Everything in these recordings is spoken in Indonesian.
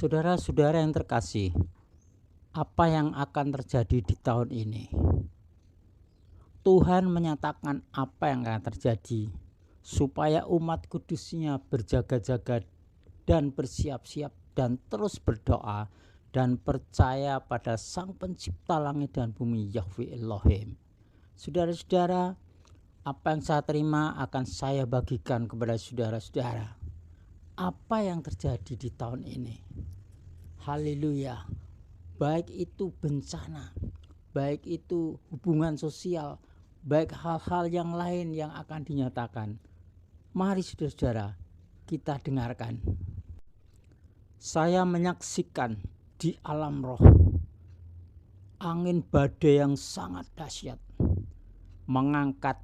Saudara-saudara yang terkasih, apa yang akan terjadi di tahun ini? Tuhan menyatakan apa yang akan terjadi supaya umat kudusnya berjaga-jaga dan bersiap-siap dan terus berdoa dan percaya pada Sang Pencipta langit dan bumi, Yahweh Elohim. Saudara-saudara, apa yang saya terima akan saya bagikan kepada saudara-saudara. Apa yang terjadi di tahun ini? Haleluya. Baik itu bencana, baik itu hubungan sosial, baik hal-hal yang lain yang akan dinyatakan. Mari saudara-saudara, kita dengarkan. Saya menyaksikan di alam roh angin badai yang sangat dahsyat mengangkat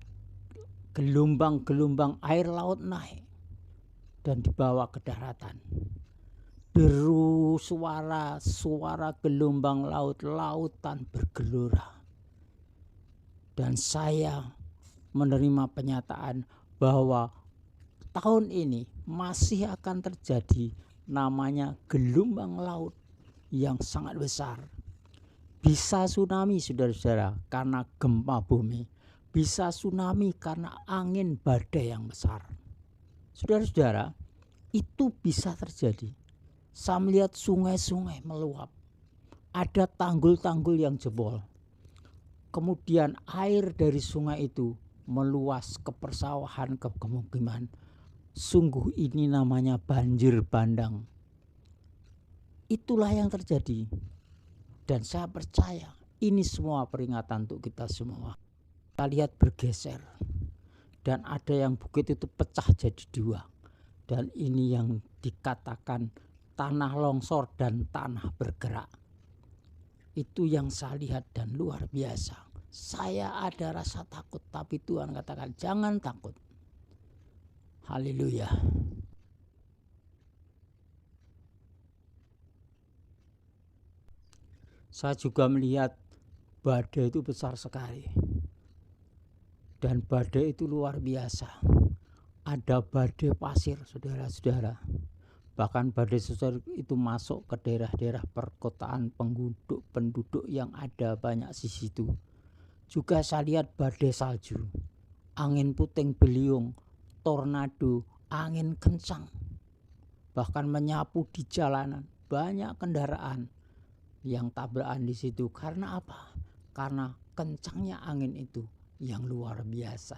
gelombang-gelombang air laut naik dan dibawa ke daratan. Deru suara gelombang laut, lautan bergelora. Dan saya menerima penyataan bahwa tahun ini masih akan terjadi namanya gelombang laut yang sangat besar. Bisa tsunami saudara-saudara karena gempa bumi. Bisa tsunami karena angin badai yang besar. Saudara-saudara, itu bisa terjadi. Saya melihat sungai-sungai meluap. Ada tanggul-tanggul yang jebol. Kemudian air dari sungai itu meluas ke persawahan, ke pemukiman. Sungguh ini namanya banjir bandang. Itulah yang terjadi. Dan saya percaya ini semua peringatan untuk kita semua. Kita lihat bergeser. Dan ada yang bukit itu pecah jadi dua. Dan ini yang dikatakan tanah longsor dan tanah bergerak. Itu yang saya lihat dan luar biasa. Saya ada rasa takut, tapi Tuhan katakan jangan takut. Haleluya. Saya juga melihat badai itu besar sekali. Dan badai itu luar biasa. Ada badai pasir, saudara-saudara. Bahkan badai besar itu masuk ke daerah-daerah perkotaan penduduk yang ada banyak di situ. Juga saya lihat badai salju, angin puting beliung, tornado, angin kencang. Bahkan menyapu di jalanan, banyak kendaraan yang tabrakan di situ. Karena apa? Karena kencangnya angin itu yang luar biasa.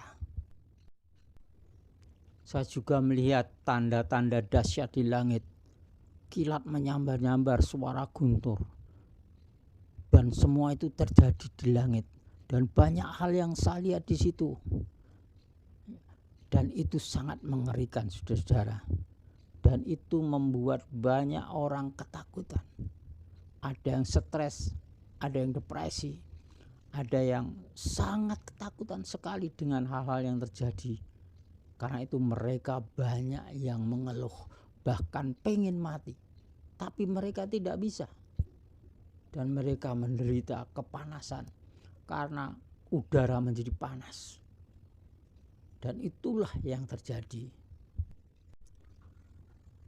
Saya juga melihat tanda-tanda dahsyat di langit. Kilat menyambar-nyambar, suara guntur. Dan semua itu terjadi di langit. Dan banyak hal yang saya lihat di situ. Dan itu sangat mengerikan, saudara-saudara. Dan itu membuat banyak orang ketakutan. Ada yang stres, ada yang depresi, ada yang sangat ketakutan sekali dengan hal-hal yang terjadi. Karena itu mereka banyak yang mengeluh, bahkan pengen mati. Tapi mereka tidak bisa. Dan mereka menderita kepanasan karena udara menjadi panas. Dan itulah yang terjadi.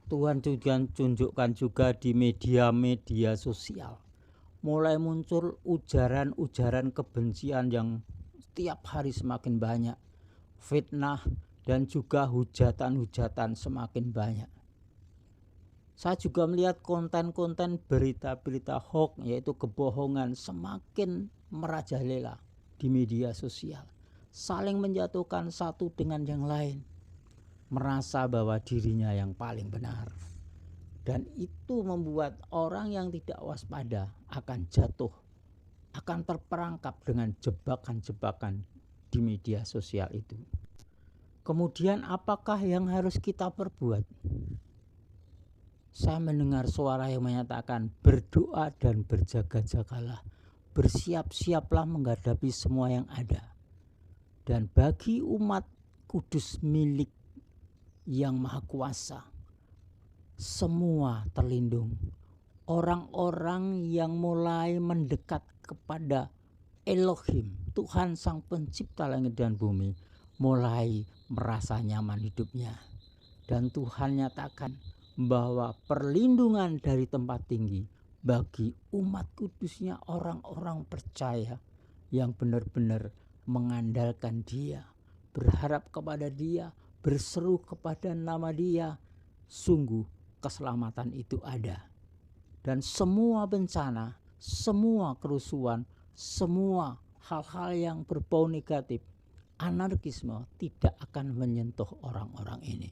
Tuhan juga tunjukkan juga di media-media sosial. Mulai muncul ujaran-ujaran kebencian yang setiap hari semakin banyak. Fitnah dan juga hujatan-hujatan semakin banyak. Saya juga melihat konten-konten berita-berita hoax, yaitu kebohongan, semakin merajalela di media sosial. Saling menjatuhkan satu dengan yang lain. Merasa bahwa dirinya yang paling benar. Dan itu membuat orang yang tidak waspada akan jatuh, akan terperangkap dengan jebakan-jebakan di media sosial itu. Kemudian apakah yang harus kita perbuat? Saya mendengar suara yang menyatakan berdoa dan berjaga-jagalah. Bersiap-siaplah menghadapi semua yang ada. Dan bagi umat kudus milik yang maha kuasa, semua terlindung. Orang-orang yang mulai mendekat kepada Elohim, Tuhan Sang Pencipta langit dan bumi, mulai merasa nyaman hidupnya. Dan Tuhan nyatakan bahwa perlindungan dari tempat tinggi bagi umat kudusnya, orang-orang percaya yang benar-benar mengandalkan Dia, berharap kepada Dia, berseru kepada nama Dia, sungguh keselamatan itu ada. Dan semua bencana, semua kerusuhan, semua hal-hal yang berbau negatif, anarkisme tidak akan menyentuh orang-orang ini.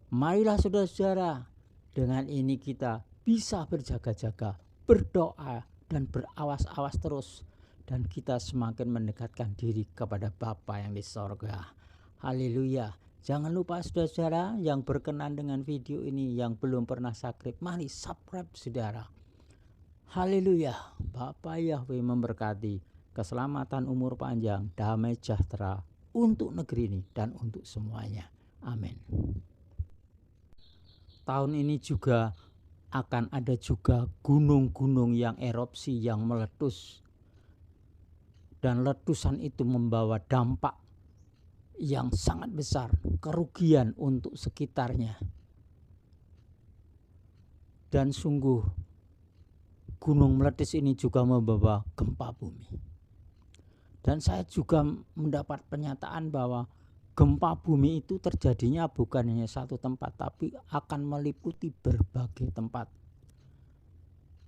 Marilah saudara-saudara, dengan ini kita bisa berjaga-jaga, berdoa, dan berawas-awas terus. Dan kita semakin mendekatkan diri kepada Bapa yang di sorga. Haleluya. Jangan lupa saudara-saudara yang berkenan dengan video ini, yang belum pernah subscribe, mari subscribe saudara. Haleluya. Bapa Yahweh memberkati keselamatan, umur panjang, damai sejahtera untuk negeri ini dan untuk semuanya. Amin. Tahun ini juga akan ada juga gunung-gunung yang erupsi, yang meletus. Dan letusan itu membawa dampak yang sangat besar, kerugian untuk sekitarnya. Dan sungguh gunung meletus ini juga membawa gempa bumi. Dan saya juga mendapat pernyataan bahwa gempa bumi itu terjadinya bukan hanya satu tempat, tapi akan meliputi berbagai tempat.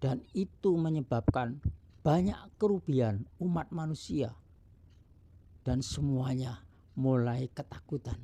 Dan itu menyebabkan banyak kerugian umat manusia. Dan semuanya mulai ketakutan.